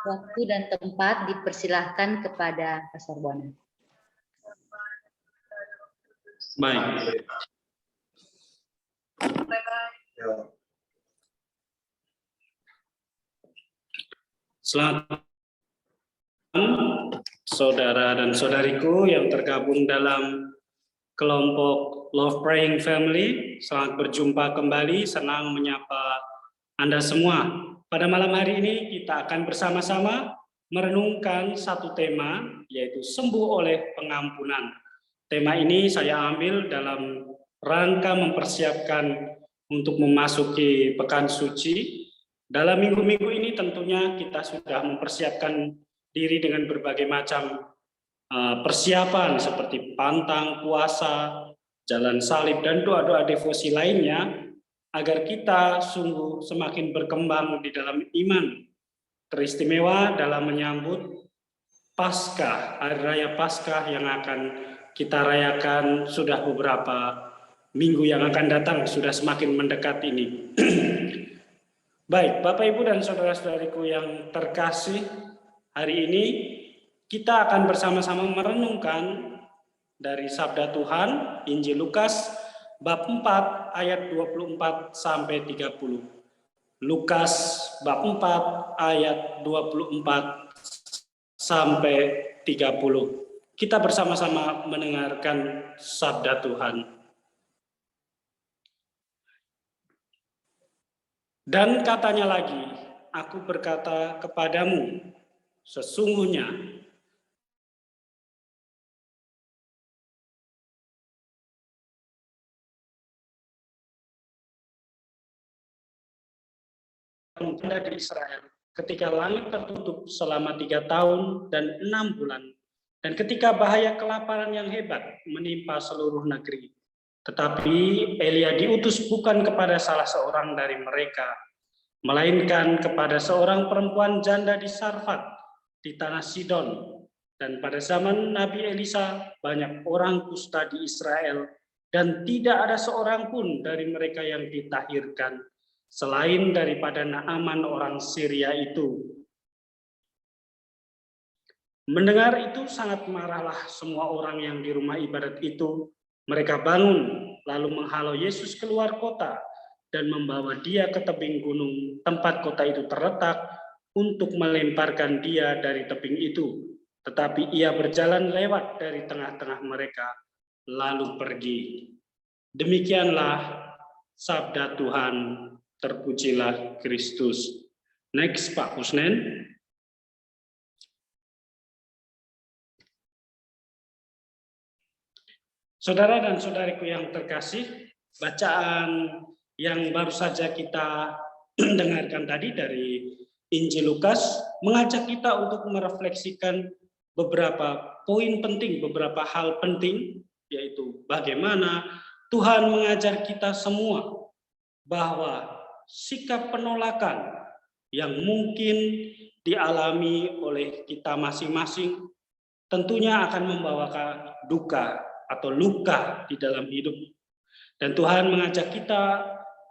Waktu dan tempat dipersilahkan kepada Pastor Bona. Baik. Selamat saudara dan saudariku yang tergabung dalam kelompok Love Praying Family. Selamat berjumpa kembali, senang menyapa Anda semua. Pada malam hari ini kita akan bersama-sama merenungkan satu tema, yaitu sembuh oleh pengampunan. Tema ini saya ambil dalam rangka mempersiapkan untuk memasuki Pekan Suci. Dalam minggu-minggu ini tentunya kita sudah mempersiapkan diri dengan berbagai macam persiapan seperti pantang, puasa, jalan salib, dan doa-doa devosi lainnya, agar kita sungguh semakin berkembang di dalam iman, teristimewa dalam menyambut Paskah, hari raya Paskah yang akan kita rayakan sudah beberapa minggu yang akan datang, sudah semakin mendekat ini. Baik, Bapak, Ibu, dan saudara-saudariku yang terkasih, hari ini kita akan bersama-sama merenungkan dari Sabda Tuhan, Injil Lukas, bab 4 ayat 24 sampai 30. Lukas bab 4 ayat 24 sampai 30. Kita bersama-sama mendengarkan sabda Tuhan. Dan katanya lagi, aku berkata kepadamu, sesungguhnya tanda di Israel ketika langit tertutup selama 3 tahun dan 6 bulan, dan ketika bahaya kelaparan yang hebat menimpa seluruh negeri. Tetapi Elia diutus bukan kepada salah seorang dari mereka, melainkan kepada seorang perempuan janda di Sarfat di tanah Sidon. Dan pada zaman Nabi Elisa banyak orang kusta di Israel, dan tidak ada seorang pun dari mereka yang ditahirkan selain daripada Naaman orang Syria itu. Mendengar itu sangat marahlah semua orang yang di rumah ibadat itu. Mereka bangun lalu menghalau Yesus keluar kota dan membawa dia ke tebing gunung tempat kota itu terletak untuk melemparkan dia dari tebing itu. Tetapi ia berjalan lewat dari tengah-tengah mereka lalu pergi. Demikianlah sabda Tuhan. Terpujilah Kristus. Next, Pak Husnen. Saudara dan saudariku yang terkasih, bacaan yang baru saja kita dengarkan tadi dari Injil Lukas mengajak kita untuk merefleksikan beberapa poin penting, beberapa hal penting, yaitu bagaimana Tuhan mengajar kita semua bahwa sikap penolakan yang mungkin dialami oleh kita masing-masing tentunya akan membawa duka atau luka di dalam hidup. Dan Tuhan mengajak kita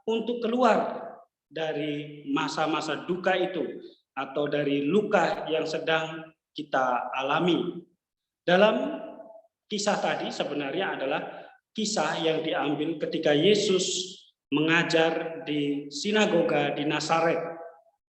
untuk keluar dari masa-masa duka itu atau dari luka yang sedang kita alami. Dalam kisah tadi sebenarnya adalah kisah yang diambil ketika Yesus mengajar di sinagoga di Nazaret.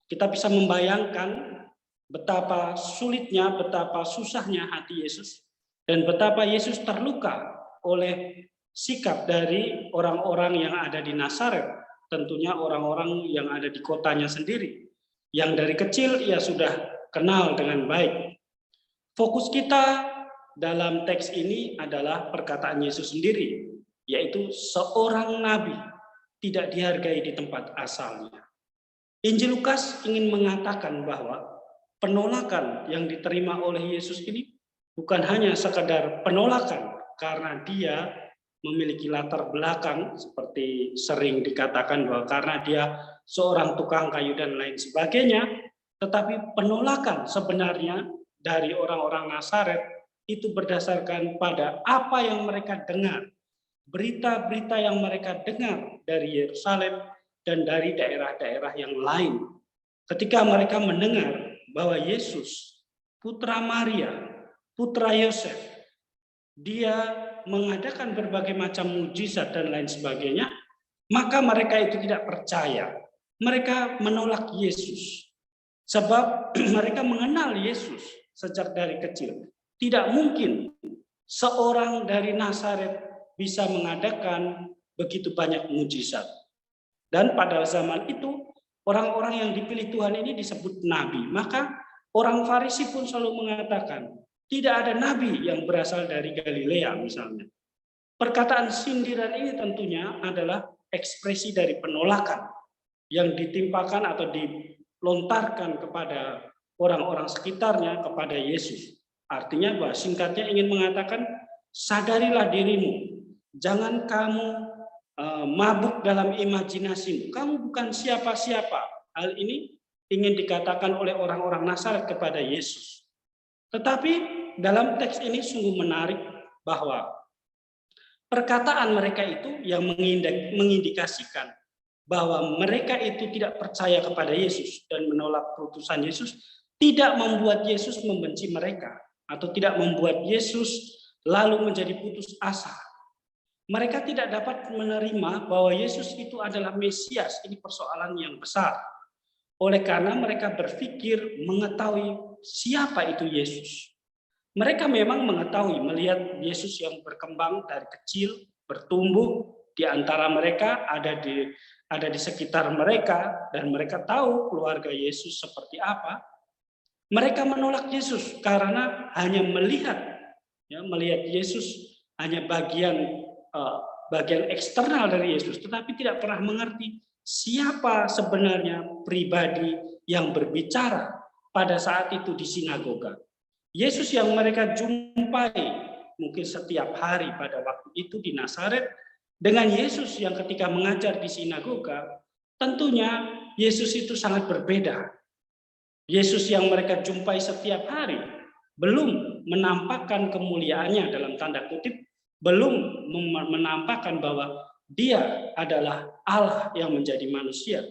Kita bisa membayangkan betapa sulitnya, betapa susahnya hati Yesus, dan betapa Yesus terluka oleh sikap dari orang-orang yang ada di Nazaret, tentunya orang-orang yang ada di kotanya sendiri, yang dari kecil ia sudah kenal dengan baik. Fokus kita dalam teks ini adalah perkataan Yesus sendiri, yaitu seorang nabi tidak dihargai di tempat asalnya. Injil Lukas ingin mengatakan bahwa penolakan yang diterima oleh Yesus ini bukan hanya sekadar penolakan karena dia memiliki latar belakang seperti sering dikatakan bahwa karena dia seorang tukang kayu dan lain sebagainya, tetapi penolakan sebenarnya dari orang-orang Nazaret itu berdasarkan pada apa yang mereka dengar, berita-berita yang mereka dengar dari Yerusalem dan dari daerah-daerah yang lain. Ketika mereka mendengar bahwa Yesus, putra Maria, putra Yosef, dia mengadakan berbagai macam mujizat dan lain sebagainya, maka mereka itu tidak percaya. Mereka menolak Yesus. Sebab mereka mengenal Yesus sejak dari kecil. Tidak mungkin seorang dari Nazaret bisa mengadakan begitu banyak mujizat. Dan pada zaman itu, orang-orang yang dipilih Tuhan ini disebut nabi. Maka orang Farisi pun selalu mengatakan, tidak ada nabi yang berasal dari Galilea misalnya. Perkataan sindiran ini tentunya adalah ekspresi dari penolakan yang ditimpakan atau dilontarkan kepada orang-orang sekitarnya kepada Yesus. Artinya bahwa singkatnya ingin mengatakan, sadarilah dirimu, jangan kamu mabuk dalam imajinasimu, kamu bukan siapa-siapa. Hal ini ingin dikatakan oleh orang-orang Nazaret kepada Yesus. Tetapi dalam teks ini sungguh menarik bahwa perkataan mereka itu yang mengindikasikan bahwa mereka itu tidak percaya kepada Yesus dan menolak keputusan Yesus, tidak membuat Yesus membenci mereka atau tidak membuat Yesus lalu menjadi putus asa. Mereka tidak dapat menerima bahwa Yesus itu adalah Mesias. Ini persoalan yang besar. Oleh karena mereka berpikir mengetahui siapa itu Yesus. Mereka memang mengetahui, melihat Yesus yang berkembang dari kecil, bertumbuh di antara mereka, ada di sekitar mereka, dan mereka tahu keluarga Yesus seperti apa. Mereka menolak Yesus karena hanya melihat Yesus hanya bagian eksternal dari Yesus, tetapi tidak pernah mengerti siapa sebenarnya pribadi yang berbicara pada saat itu di sinagoga. Yesus yang mereka jumpai mungkin setiap hari pada waktu itu di Nazaret, dengan Yesus yang ketika mengajar di sinagoga, tentunya Yesus itu sangat berbeda. Yesus yang mereka jumpai setiap hari belum menampakkan kemuliaannya dalam tanda kutip, belum menampakkan bahwa dia adalah Allah yang menjadi manusia.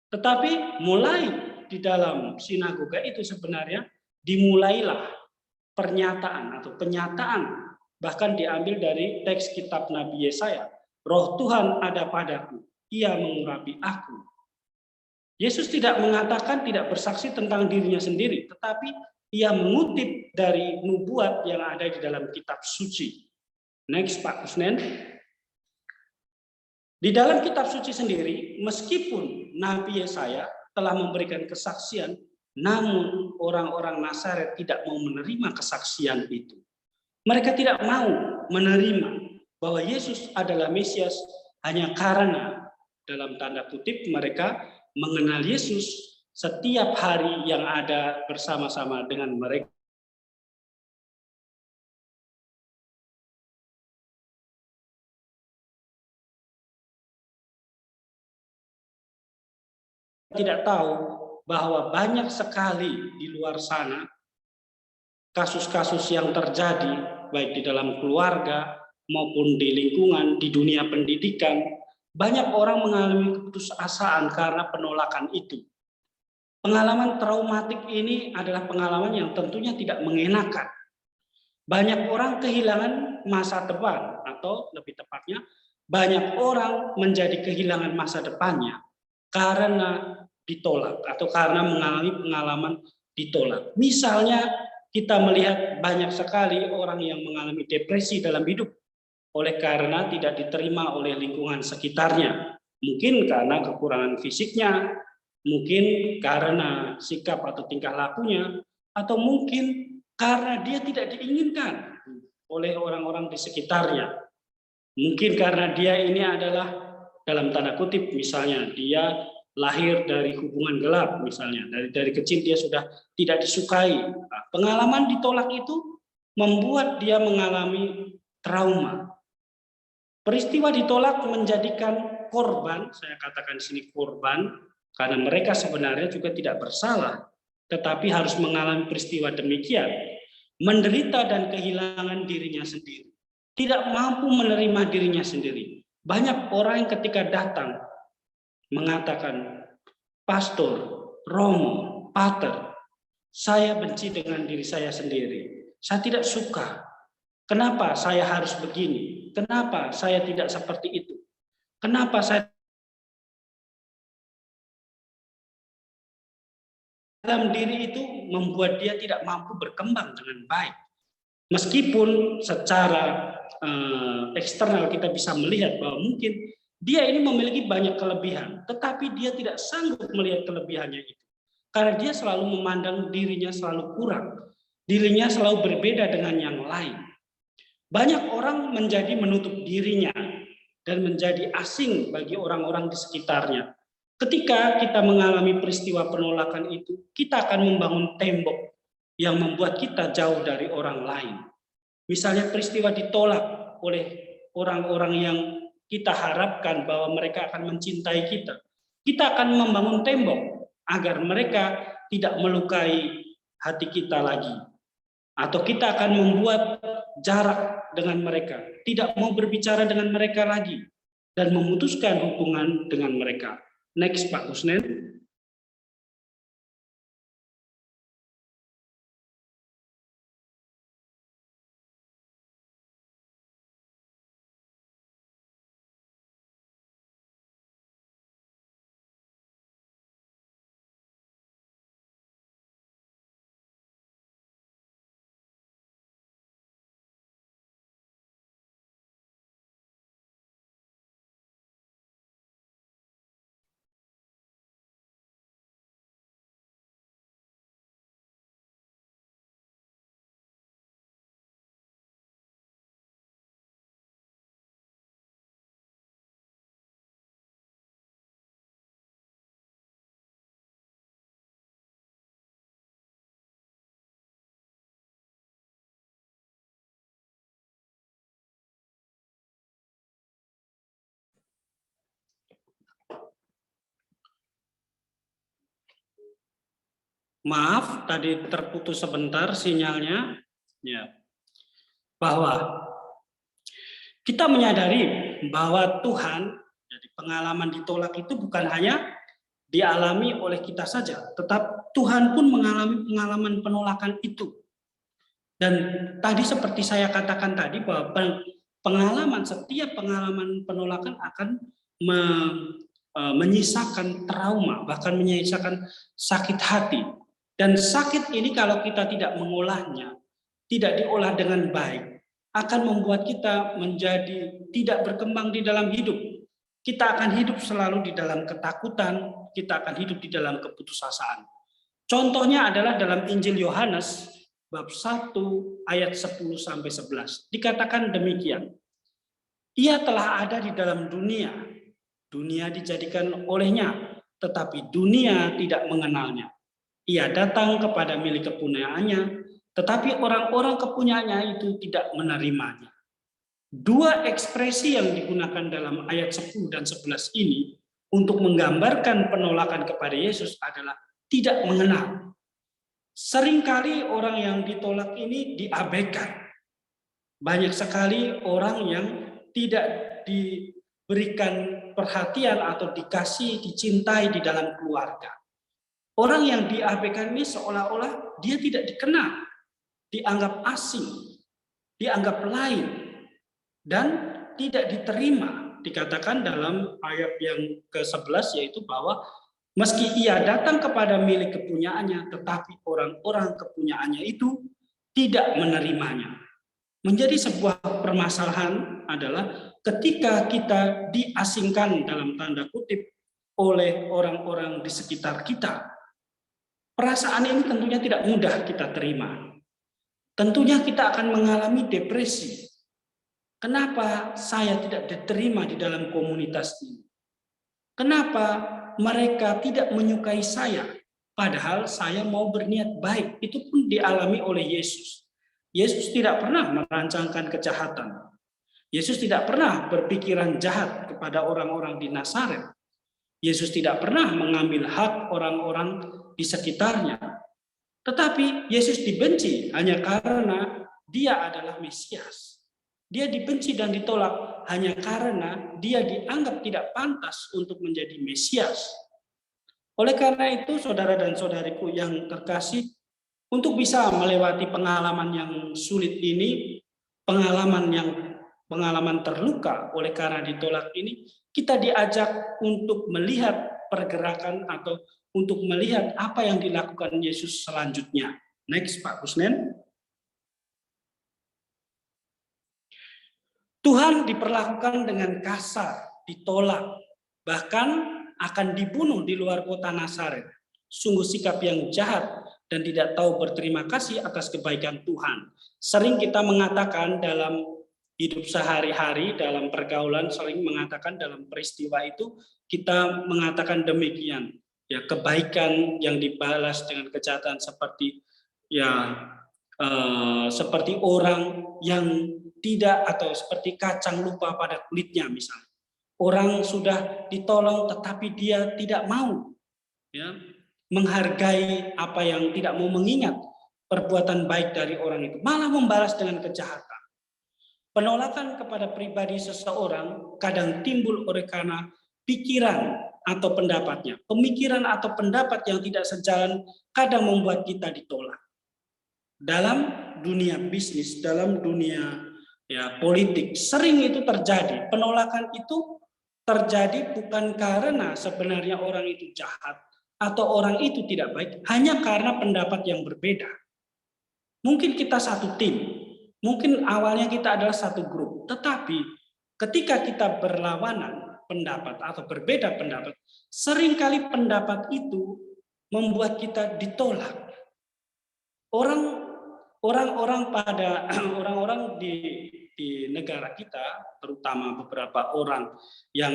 Tetapi mulai di dalam sinagoga itu sebenarnya dimulailah pernyataan atau penyataan, bahkan diambil dari teks kitab Nabi Yesaya. Roh Tuhan ada padaku, ia mengurapi aku. Yesus tidak mengatakan, tidak bersaksi tentang dirinya sendiri, tetapi ia mengutip dari nubuat yang ada di dalam kitab suci. Next, Pak Kusnen. Di dalam kitab suci sendiri, meskipun Nabi Yesaya telah memberikan kesaksian, namun orang-orang Nazaret tidak mau menerima kesaksian itu. Mereka tidak mau menerima bahwa Yesus adalah Mesias hanya karena, dalam tanda kutip, mereka mengenal Yesus setiap hari yang ada bersama-sama dengan mereka. Tidak tahu bahwa banyak sekali di luar sana kasus-kasus yang terjadi baik di dalam keluarga maupun di lingkungan, di dunia pendidikan, banyak orang mengalami keputusasaan karena penolakan itu. Pengalaman traumatik ini adalah pengalaman yang tentunya tidak mengenakan. Banyak orang kehilangan masa depan, atau lebih tepatnya banyak orang menjadi kehilangan masa depannya karena ditolak atau karena mengalami pengalaman ditolak. Misalnya kita melihat banyak sekali orang yang mengalami depresi dalam hidup oleh karena tidak diterima oleh lingkungan sekitarnya. Mungkin karena kekurangan fisiknya, mungkin karena sikap atau tingkah lakunya, atau mungkin karena dia tidak diinginkan oleh orang-orang di sekitarnya. Mungkin karena dia ini adalah, dalam tanda kutip misalnya, dia lahir dari hubungan gelap misalnya, dari kecil dia sudah tidak disukai. Nah, pengalaman ditolak itu membuat dia mengalami trauma. Peristiwa ditolak menjadikan korban, saya katakan di sini korban, karena mereka sebenarnya juga tidak bersalah, tetapi harus mengalami peristiwa demikian, menderita dan kehilangan dirinya sendiri, tidak mampu menerima dirinya sendiri. Banyak orang yang ketika datang mengatakan, pastor, romo, pater, Saya benci dengan diri saya sendiri. Saya tidak suka. Kenapa saya harus begini? Kenapa saya tidak seperti itu? Kenapa saya dalam diri itu membuat dia tidak mampu berkembang dengan baik. Meskipun secara eksternal kita bisa melihat bahwa mungkin dia ini memiliki banyak kelebihan, tetapi dia tidak sanggup melihat kelebihannya itu. Karena dia selalu memandang dirinya selalu kurang, dirinya selalu berbeda dengan yang lain. Banyak orang menjadi menutup dirinya dan menjadi asing bagi orang-orang di sekitarnya. Ketika kita mengalami peristiwa penolakan itu, kita akan membangun tembok yang membuat kita jauh dari orang lain. Misalnya peristiwa ditolak oleh orang-orang yang kita harapkan bahwa mereka akan mencintai kita. Kita akan membangun tembok agar mereka tidak melukai hati kita lagi. Atau kita akan membuat jarak dengan mereka, tidak mau berbicara dengan mereka lagi, dan memutuskan hubungan dengan mereka. Next, Pak Kusnen. Maaf, tadi terputus sebentar sinyalnya. Ya, bahwa kita menyadari bahwa Tuhan, jadi pengalaman ditolak itu bukan hanya dialami oleh kita saja, tetap Tuhan pun mengalami pengalaman penolakan itu. Dan tadi seperti saya katakan tadi bahwa setiap pengalaman penolakan akan menyisakan trauma, bahkan menyisakan sakit hati. Dan sakit ini kalau kita tidak mengolahnya, tidak diolah dengan baik, akan membuat kita menjadi tidak berkembang di dalam hidup. Kita akan hidup selalu di dalam ketakutan, kita akan hidup di dalam keputusasaan. Contohnya adalah dalam Injil Yohanes bab 1 ayat 10 sampai 11. Dikatakan demikian. Ia telah ada di dalam dunia. Dunia dijadikan olehnya, tetapi dunia tidak mengenalnya. Ia datang kepada milik kepunyaannya, tetapi orang-orang kepunyaannya itu tidak menerimanya. Dua ekspresi yang digunakan dalam ayat 10 dan 11 ini untuk menggambarkan penolakan kepada Yesus adalah tidak mengenal. Seringkali orang yang ditolak ini diabaikan. Banyak sekali orang yang tidak diberikan perhatian atau dicintai di dalam keluarga. Orang yang diabaikan ini seolah-olah dia tidak dikenal, dianggap asing, dianggap lain, dan tidak diterima. Dikatakan dalam ayat yang ke-11 yaitu bahwa meski ia datang kepada milik kepunyaannya, tetapi orang-orang kepunyaannya itu tidak menerimanya. Menjadi sebuah permasalahan adalah ketika kita diasingkan dalam tanda kutip oleh orang-orang di sekitar kita. Perasaan ini tentunya tidak mudah kita terima. Tentunya kita akan mengalami depresi. Kenapa saya tidak diterima di dalam komunitas ini? Kenapa mereka tidak menyukai saya? Padahal saya mau berniat baik. Itu pun dialami oleh Yesus. Yesus tidak pernah merancangkan kejahatan. Yesus tidak pernah berpikiran jahat kepada orang-orang di Nazaret. Yesus tidak pernah mengambil hak orang-orang di sekitarnya. Tetapi Yesus dibenci hanya karena dia adalah Mesias. Dia dibenci dan ditolak hanya karena dia dianggap tidak pantas untuk menjadi Mesias. Oleh karena itu, saudara dan saudariku yang terkasih, Untuk bisa melewati pengalaman yang sulit ini, pengalaman terluka oleh karena ditolak ini, kita diajak untuk melihat pergerakan atau untuk melihat apa yang dilakukan Yesus selanjutnya. Next, Pak Kusnen. Tuhan diperlakukan dengan kasar, ditolak, bahkan akan dibunuh di luar kota Nazaret. Sungguh sikap yang jahat dan tidak tahu berterima kasih atas kebaikan Tuhan. Sering kita mengatakan dalam hidup sehari-hari, dalam pergaulan, sering mengatakan dalam peristiwa itu, kita mengatakan demikian. Ya, kebaikan yang dibalas dengan kejahatan seperti seperti orang yang tidak, atau seperti kacang lupa pada kulitnya misalnya. Orang sudah ditolong tetapi dia tidak mau menghargai apa yang, tidak mau mengingat perbuatan baik dari orang itu, malah membalas dengan kejahatan. Penolakan kepada pribadi seseorang kadang timbul oleh karena pikiran atau pendapatnya. Pemikiran atau pendapat yang tidak sejalan kadang membuat kita ditolak. Dalam dunia bisnis, dalam dunia politik, sering itu terjadi. Penolakan itu terjadi bukan karena sebenarnya orang itu jahat atau orang itu tidak baik, hanya karena pendapat yang berbeda. Mungkin kita satu tim, mungkin awalnya kita adalah satu grup, tetapi ketika kita berlawanan pendapat atau berbeda pendapat, seringkali pendapat itu membuat kita ditolak. Orang-orang di negara kita, terutama beberapa orang yang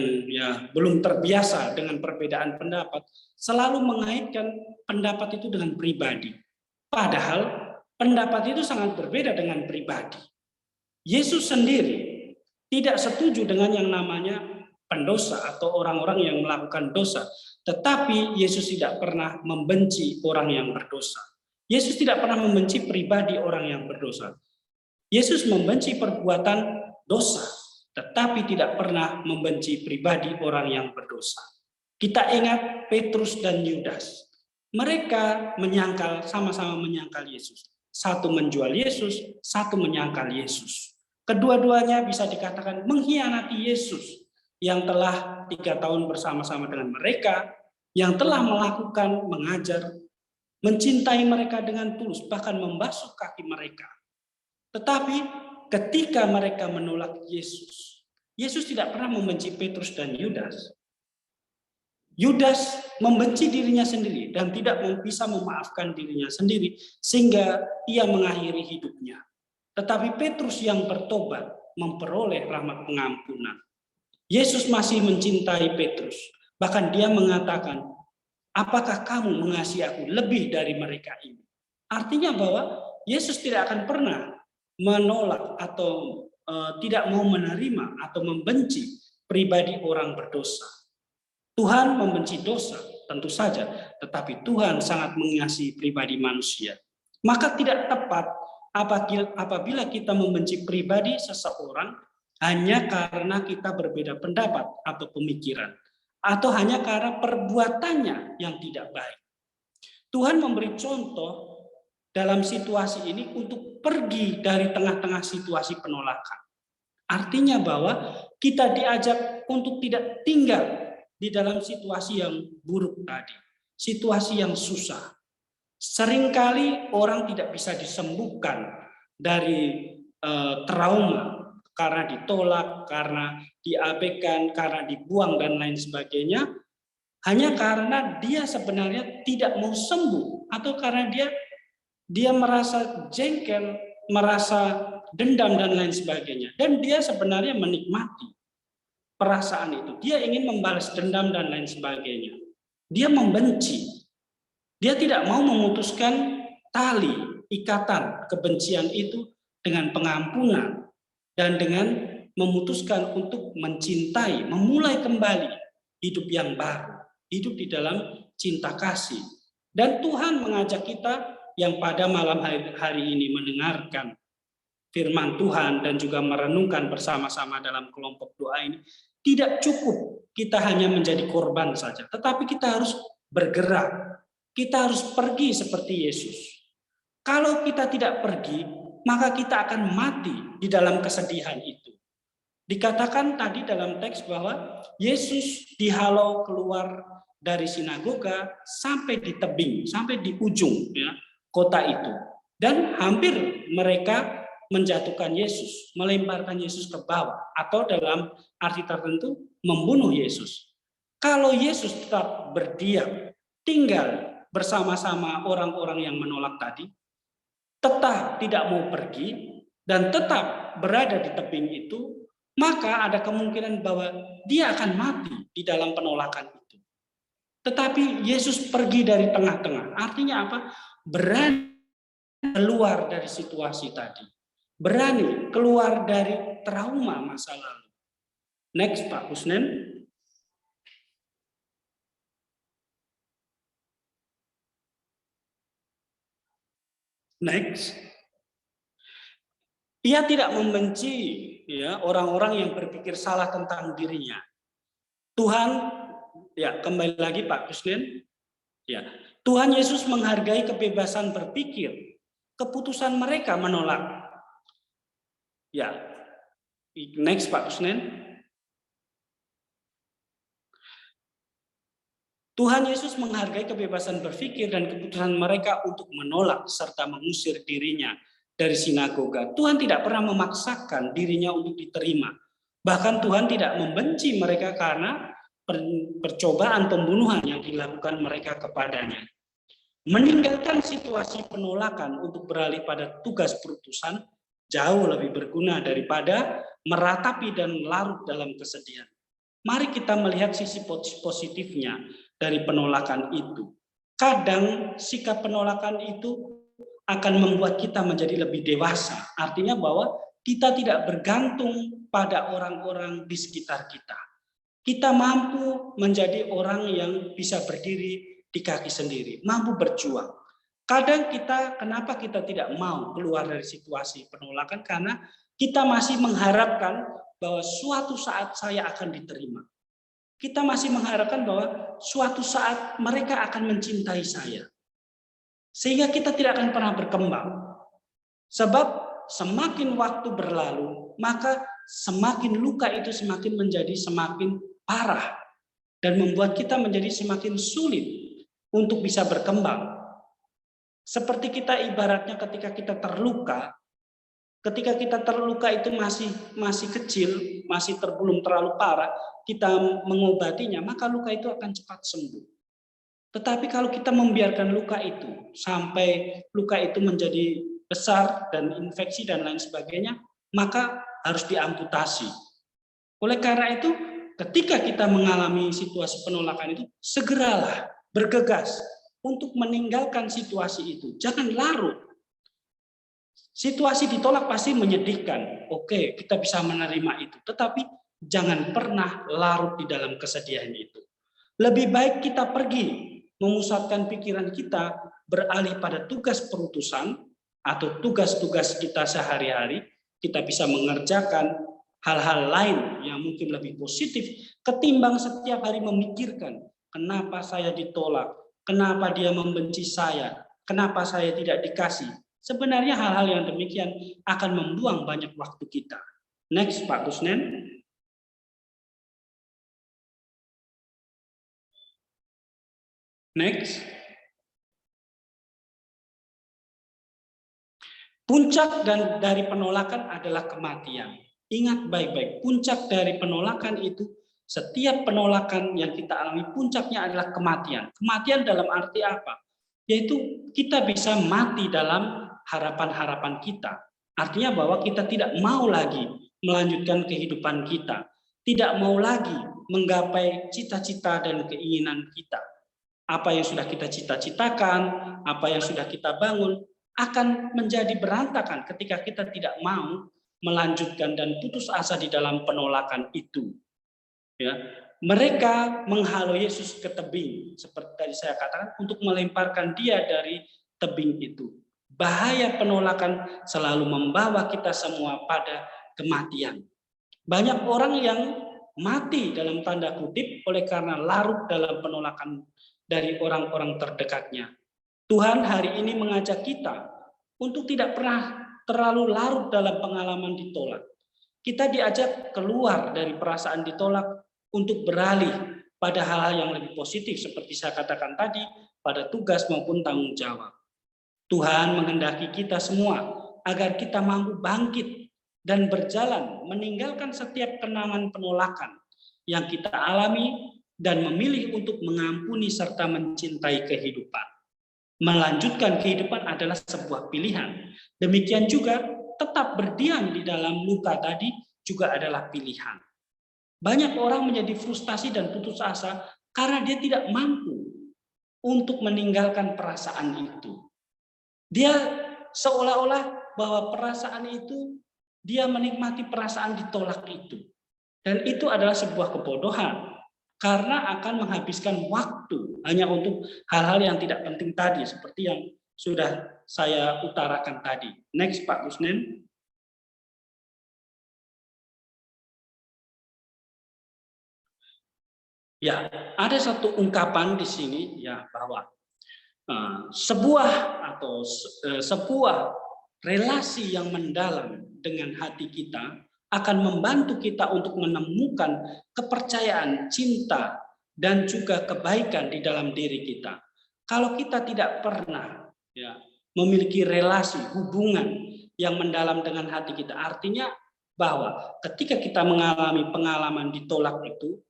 belum terbiasa dengan perbedaan pendapat, selalu mengaitkan pendapat itu dengan pribadi. Padahal pendapat itu sangat berbeda dengan pribadi. Yesus sendiri tidak setuju dengan yang namanya pendosa atau orang-orang yang melakukan dosa, tetapi Yesus tidak pernah membenci orang yang berdosa. Yesus tidak pernah membenci pribadi orang yang berdosa. Yesus membenci perbuatan dosa, tetapi tidak pernah membenci pribadi orang yang berdosa. Kita ingat Petrus dan Yudas. Mereka sama-sama menyangkal Yesus. Satu menjual Yesus, satu menyangkal Yesus. Kedua-duanya bisa dikatakan mengkhianati Yesus yang telah 3 tahun bersama-sama dengan mereka, yang telah melakukan, mengajar, mencintai mereka dengan tulus, bahkan membasuh kaki mereka. Tetapi ketika mereka menolak Yesus, Yesus tidak pernah membenci Petrus dan Yudas. Yudas membenci dirinya sendiri dan tidak bisa memaafkan dirinya sendiri sehingga ia mengakhiri hidupnya. Tetapi Petrus yang bertobat memperoleh rahmat pengampunan. Yesus masih mencintai Petrus. Bahkan dia mengatakan, apakah kamu mengasihi aku lebih dari mereka ini? Artinya bahwa Yesus tidak akan pernah menolak atau tidak mau menerima atau membenci pribadi orang berdosa. Tuhan membenci dosa, tentu saja, tetapi Tuhan sangat mengasihi pribadi manusia. Maka tidak tepat apabila kita membenci pribadi seseorang hanya karena kita berbeda pendapat atau pemikiran, atau hanya karena perbuatannya yang tidak baik. Tuhan memberi contoh dalam situasi ini untuk pergi dari tengah-tengah situasi penolakan. Artinya bahwa kita diajak untuk tidak tinggal di dalam situasi yang buruk tadi, situasi yang susah. Seringkali orang tidak bisa disembuhkan dari trauma karena ditolak, karena diabaikan, karena dibuang dan lain sebagainya, hanya karena dia sebenarnya tidak mau sembuh atau karena dia merasa jengkel, merasa dendam dan lain sebagainya, dan dia sebenarnya menikmati perasaan itu. Dia ingin membalas dendam dan lain sebagainya. Dia membenci. Dia tidak mau memutuskan tali ikatan kebencian itu dengan pengampunan dan dengan memutuskan untuk mencintai, memulai kembali hidup yang baru, hidup di dalam cinta kasih. Dan Tuhan mengajak kita yang pada malam hari ini mendengarkan firman Tuhan dan juga merenungkan bersama-sama dalam kelompok doa ini, tidak cukup kita hanya menjadi korban saja, tetapi kita harus bergerak. Kita harus pergi seperti Yesus. Kalau kita tidak pergi, maka kita akan mati di dalam kesedihan itu. Dikatakan tadi dalam teks bahwa Yesus dihalau keluar dari sinagoga sampai di tebing, sampai di ujung ya, kota itu. Dan hampir mereka menjatuhkan Yesus, melemparkan Yesus ke bawah, atau dalam arti tertentu membunuh Yesus. Kalau Yesus tetap berdiam, tinggal bersama-sama orang-orang yang menolak tadi, tetap tidak mau pergi, dan tetap berada di tebing itu, maka ada kemungkinan bahwa dia akan mati di dalam penolakan itu. Tetapi Yesus pergi dari tengah-tengah. Artinya apa? Berani keluar dari situasi tadi. Berani keluar dari trauma masa lalu. Next, Pak Kusnen. Next. Ia tidak membenci ya orang-orang yang berpikir salah tentang dirinya. Tuhan, ya kembali lagi Pak Kusnen, ya Tuhan Yesus menghargai kebebasan berpikir, keputusan mereka menolak. Ya, next Pak Kusnen. Tuhan Yesus menghargai kebebasan berpikir dan keputusan mereka untuk menolak serta mengusir dirinya dari sinagoga. Tuhan tidak pernah memaksakan dirinya untuk diterima. Bahkan Tuhan tidak membenci mereka karena percobaan pembunuhan yang dilakukan mereka kepadanya. Meninggalkan situasi penolakan untuk beralih pada tugas perutusan jauh lebih berguna daripada meratapi dan larut dalam kesedihan. Mari kita melihat sisi positifnya dari penolakan itu. Kadang sikap penolakan itu akan membuat kita menjadi lebih dewasa. Artinya bahwa kita tidak bergantung pada orang-orang di sekitar kita. Kita mampu menjadi orang yang bisa berdiri di kaki sendiri, mampu berjuang. Kadang kenapa kita tidak mau keluar dari situasi penolakan? Karena kita masih mengharapkan bahwa suatu saat saya akan diterima. Kita masih mengharapkan bahwa suatu saat mereka akan mencintai saya. Sehingga kita tidak akan pernah berkembang. Sebab semakin waktu berlalu, maka semakin luka itu semakin menjadi semakin parah. Dan membuat kita menjadi semakin sulit untuk bisa berkembang. Seperti kita ibaratnya ketika kita terluka itu masih kecil, masih belum terlalu parah, kita mengobatinya, maka luka itu akan cepat sembuh. Tetapi kalau kita membiarkan luka itu sampai luka itu menjadi besar dan infeksi dan lain sebagainya, maka harus diamputasi. Oleh karena itu, ketika kita mengalami situasi penolakan itu, segeralah bergegas untuk meninggalkan situasi itu. Jangan larut. Situasi ditolak pasti menyedihkan. Oke, kita bisa menerima itu. Tetapi jangan pernah larut di dalam kesedihan itu. Lebih baik kita pergi, memusatkan pikiran kita beralih pada tugas perutusan atau tugas-tugas kita sehari-hari. Kita bisa mengerjakan hal-hal lain yang mungkin lebih positif ketimbang setiap hari memikirkan kenapa saya ditolak, kenapa dia membenci saya, kenapa saya tidak dikasih. Sebenarnya hal-hal yang demikian akan membuang banyak waktu kita. Next, Pak Kusnen. Next. Puncak dari penolakan adalah kematian. Ingat baik-baik, puncak dari penolakan itu, setiap penolakan yang kita alami, puncaknya adalah kematian. Kematian dalam arti apa? Yaitu kita bisa mati dalam harapan-harapan kita. Artinya bahwa kita tidak mau lagi melanjutkan kehidupan kita. Tidak mau lagi menggapai cita-cita dan keinginan kita. Apa yang sudah kita cita-citakan, apa yang sudah kita bangun, akan menjadi berantakan ketika kita tidak mau melanjutkan dan putus asa di dalam penolakan itu. Ya, mereka menghalau Yesus ke tebing, seperti tadi saya katakan, untuk melemparkan dia dari tebing itu. Bahaya penolakan selalu membawa kita semua pada kematian. Banyak orang yang mati dalam tanda kutip oleh karena larut dalam penolakan dari orang-orang terdekatnya. Tuhan hari ini mengajak kita untuk tidak pernah terlalu larut dalam pengalaman ditolak. Kita diajak keluar dari perasaan ditolak untuk beralih pada hal-hal yang lebih positif seperti saya katakan tadi, pada tugas maupun tanggung jawab. Tuhan menghendaki kita semua agar kita mampu bangkit dan berjalan meninggalkan setiap kenangan penolakan yang kita alami dan memilih untuk mengampuni serta mencintai kehidupan. Melanjutkan kehidupan adalah sebuah pilihan. Demikian juga tetap berdiam di dalam luka tadi juga adalah pilihan. Banyak orang menjadi frustasi dan putus asa karena dia tidak mampu untuk meninggalkan perasaan itu. Dia seolah-olah bahwa perasaan itu, dia menikmati perasaan ditolak itu. Dan itu adalah sebuah kebodohan. Karena akan menghabiskan waktu hanya untuk hal-hal yang tidak penting tadi, seperti yang sudah saya utarakan tadi. Next, Pak Kusnen. Ya, ada satu ungkapan di sini ya bahwa sebuah relasi yang mendalam dengan hati kita akan membantu kita untuk menemukan kepercayaan, cinta, dan juga kebaikan di dalam diri kita. Kalau kita tidak pernah memiliki relasi, hubungan yang mendalam dengan hati kita, artinya bahwa ketika kita mengalami pengalaman ditolak itu,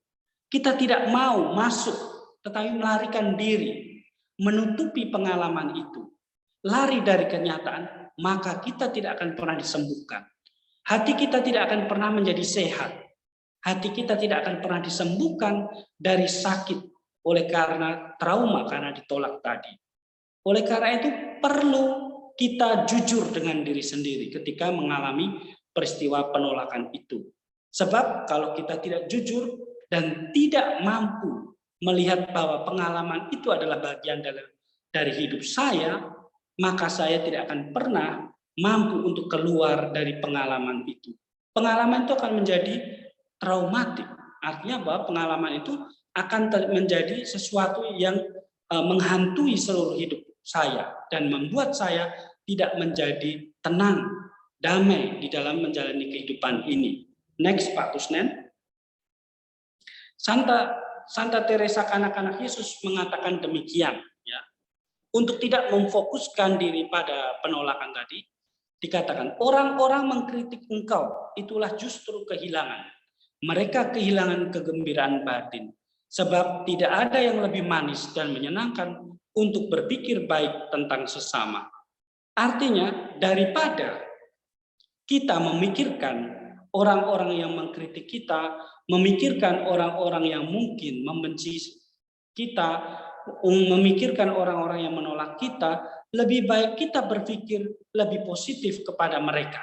kita tidak mau masuk, tetapi melarikan diri, menutupi pengalaman itu, lari dari kenyataan, maka kita tidak akan pernah disembuhkan. Hati kita tidak akan pernah menjadi sehat. Hati kita tidak akan pernah disembuhkan dari sakit oleh karena trauma, karena ditolak tadi. Oleh karena itu perlu kita jujur dengan diri sendiri ketika mengalami peristiwa penolakan itu. Sebab kalau kita tidak jujur dan tidak mampu melihat bahwa pengalaman itu adalah bagian dari hidup saya, maka saya tidak akan pernah mampu untuk keluar dari pengalaman itu. Pengalaman itu akan menjadi traumatik. Artinya bahwa pengalaman itu akan menjadi sesuatu yang menghantui seluruh hidup saya dan membuat saya tidak menjadi tenang, damai di dalam menjalani kehidupan ini. Next, Pak Kusnen. Santa Teresa kanak-kanak Yesus mengatakan demikian, ya. Untuk tidak memfokuskan diri pada penolakan tadi, dikatakan orang-orang mengkritik engkau, itulah justru kehilangan. Mereka kehilangan kegembiraan batin, sebab tidak ada yang lebih manis dan menyenangkan untuk berpikir baik tentang sesama. Artinya, daripada kita memikirkan orang-orang yang mengkritik kita, memikirkan orang-orang yang mungkin membenci kita, memikirkan orang-orang yang menolak kita, lebih baik kita berpikir lebih positif kepada mereka.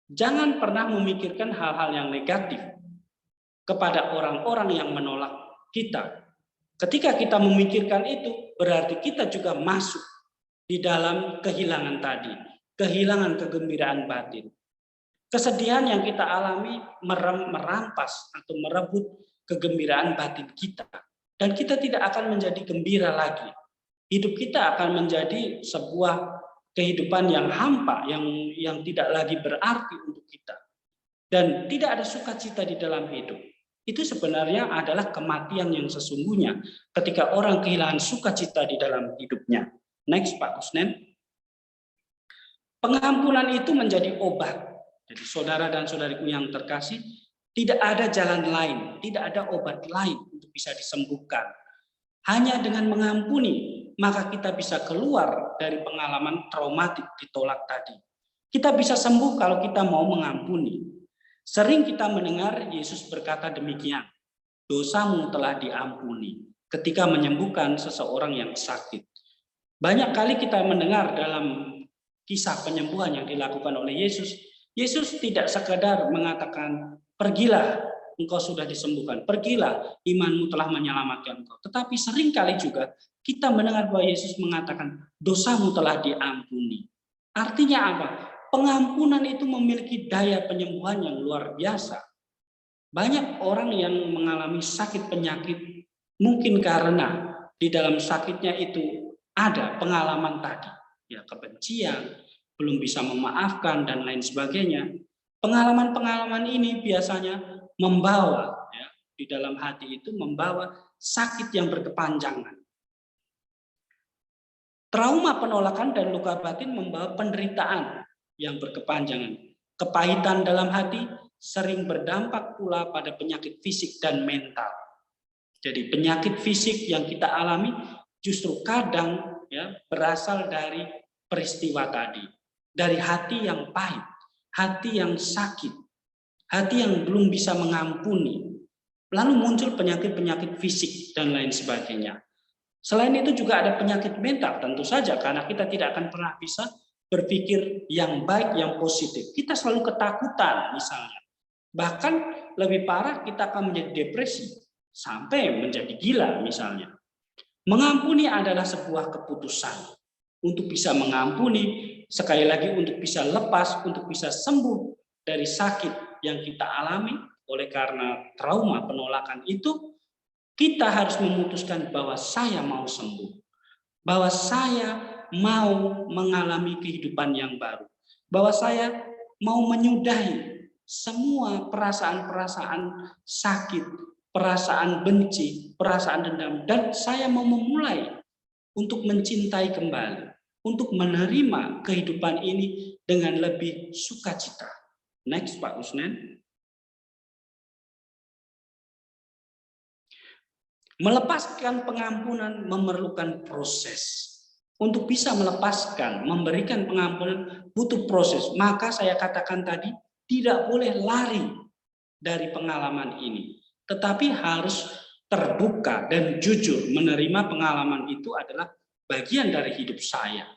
Jangan pernah memikirkan hal-hal yang negatif kepada orang-orang yang menolak kita. Ketika kita memikirkan itu, berarti kita juga masuk di dalam kehilangan tadi, kehilangan kegembiraan batin. Kesedihan yang kita alami merampas atau merebut kegembiraan batin kita. Dan kita tidak akan menjadi gembira lagi. Hidup kita akan menjadi sebuah kehidupan yang hampa, yang tidak lagi berarti untuk kita. Dan tidak ada sukacita di dalam hidup. Itu sebenarnya adalah kematian yang sesungguhnya ketika orang kehilangan sukacita di dalam hidupnya. Next, Pak Kusnen. Pengampunan itu menjadi obat. Jadi saudara dan saudariku yang terkasih, tidak ada jalan lain, tidak ada obat lain untuk bisa disembuhkan. Hanya dengan mengampuni, maka kita bisa keluar dari pengalaman traumatik ditolak tadi. Kita bisa sembuh kalau kita mau mengampuni. Sering kita mendengar Yesus berkata demikian, dosamu telah diampuni ketika menyembuhkan seseorang yang sakit. Banyak kali kita mendengar dalam kisah penyembuhan yang dilakukan oleh Yesus, Yesus tidak sekadar mengatakan, pergilah, engkau sudah disembuhkan. Pergilah, imanmu telah menyelamatkan engkau. Tetapi seringkali juga kita mendengar bahwa Yesus mengatakan, dosamu telah diampuni. Artinya apa? Pengampunan itu memiliki daya penyembuhan yang luar biasa. Banyak orang yang mengalami sakit penyakit, mungkin karena di dalam sakitnya itu ada pengalaman tadi. Ya, kebencian, belum bisa memaafkan, dan lain sebagainya. Pengalaman-pengalaman ini biasanya membawa, ya, di dalam hati itu membawa sakit yang berkepanjangan. Trauma penolakan dan luka batin membawa penderitaan yang berkepanjangan. Kepahitan dalam hati sering berdampak pula pada penyakit fisik dan mental. Jadi penyakit fisik yang kita alami justru kadang, ya, berasal dari peristiwa tadi. Dari hati yang pahit, hati yang sakit, hati yang belum bisa mengampuni. Lalu muncul penyakit-penyakit fisik dan lain sebagainya. Selain itu juga ada penyakit mental, tentu saja, karena kita tidak akan pernah bisa berpikir yang baik, yang positif. Kita selalu ketakutan misalnya. Bahkan lebih parah, kita akan menjadi depresi sampai menjadi gila misalnya. Mengampuni adalah sebuah keputusan. Untuk bisa mengampuni, sekali lagi untuk bisa lepas, untuk bisa sembuh dari sakit yang kita alami oleh karena trauma penolakan itu, kita harus memutuskan bahwa saya mau sembuh, bahwa saya mau mengalami kehidupan yang baru, bahwa saya mau menyudahi semua perasaan-perasaan sakit, perasaan benci, perasaan dendam, dan saya mau memulai untuk mencintai kembali, untuk menerima kehidupan ini dengan lebih sukacita. Next, Pak Usnen. Melepaskan pengampunan memerlukan proses. Untuk bisa melepaskan, memberikan pengampunan butuh proses. Maka saya katakan tadi, tidak boleh lari dari pengalaman ini. Tetapi harus terbuka dan jujur menerima pengalaman itu adalah bagian dari hidup saya.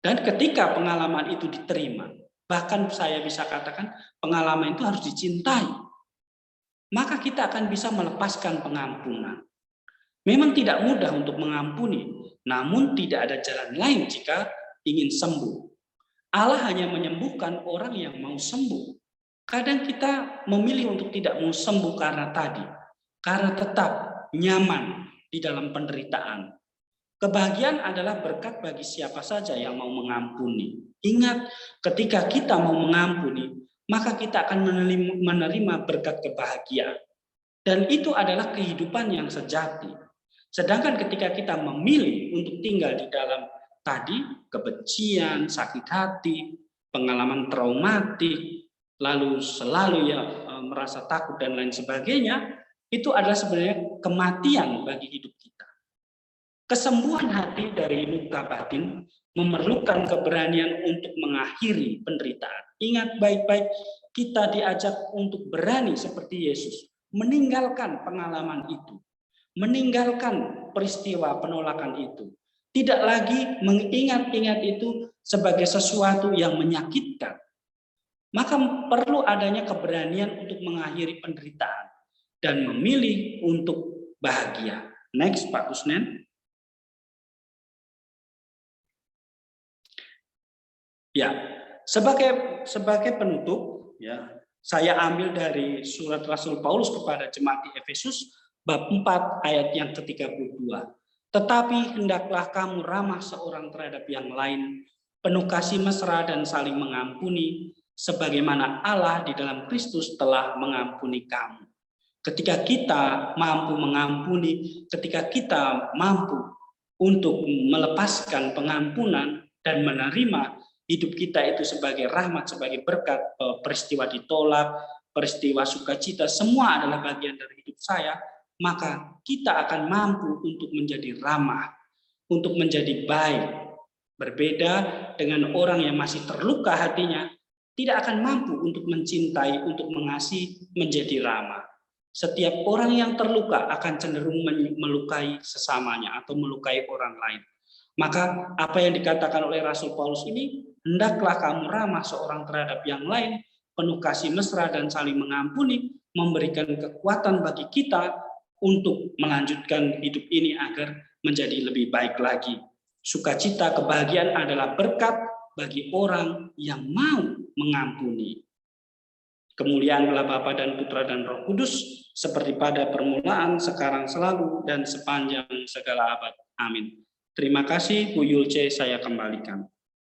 Dan ketika pengalaman itu diterima, bahkan saya bisa katakan pengalaman itu harus dicintai, maka kita akan bisa melepaskan pengampunan. Memang tidak mudah untuk mengampuni, namun tidak ada jalan lain jika ingin sembuh. Allah hanya menyembuhkan orang yang mau sembuh. Kadang kita memilih untuk tidak mau sembuh karena tetap nyaman di dalam penderitaan. Kebahagiaan adalah berkat bagi siapa saja yang mau mengampuni. Ingat, ketika kita mau mengampuni, maka kita akan menerima berkat kebahagiaan. Dan itu adalah kehidupan yang sejati. Sedangkan ketika kita memilih untuk tinggal di dalam tadi kebencian, sakit hati, pengalaman traumatik, lalu selalu merasa takut dan lain sebagainya, itu adalah sebenarnya kematian bagi hidup kita. Kesembuhan hati dari luka batin memerlukan keberanian untuk mengakhiri penderitaan. Ingat baik-baik, kita diajak untuk berani seperti Yesus, meninggalkan pengalaman itu, meninggalkan peristiwa penolakan itu. Tidak lagi mengingat-ingat itu sebagai sesuatu yang menyakitkan. Maka perlu adanya keberanian untuk mengakhiri penderitaan dan memilih untuk bahagia. Next, Pak Kusnen. Ya, sebagai penutup, ya, saya ambil dari surat Rasul Paulus kepada jemaat di Efesus bab 4 ayat yang ke-32. Tetapi hendaklah kamu ramah seorang terhadap yang lain, penuh kasih mesra dan saling mengampuni, sebagaimana Allah di dalam Kristus telah mengampuni kamu. Ketika kita mampu mengampuni, ketika kita mampu untuk melepaskan pengampunan dan menerima hidup kita itu sebagai rahmat, sebagai berkat, peristiwa ditolak, peristiwa sukacita, semua adalah bagian dari hidup saya, maka kita akan mampu untuk menjadi ramah, untuk menjadi baik. Berbeda dengan orang yang masih terluka hatinya, tidak akan mampu untuk mencintai, untuk mengasihi, menjadi ramah. Setiap orang yang terluka akan cenderung melukai sesamanya atau melukai orang lain. Maka apa yang dikatakan oleh Rasul Paulus ini, hendaklah kamu ramah seorang terhadap yang lain, penuh kasih mesra dan saling mengampuni, memberikan kekuatan bagi kita untuk melanjutkan hidup ini agar menjadi lebih baik lagi. Sukacita, kebahagiaan adalah berkat bagi orang yang mau mengampuni. Kemuliaan adalah Bapa dan Putra dan Roh Kudus, seperti pada permulaan, sekarang, selalu, dan sepanjang segala abad. Amin. Terima kasih, Bu Yulce, saya kembalikan.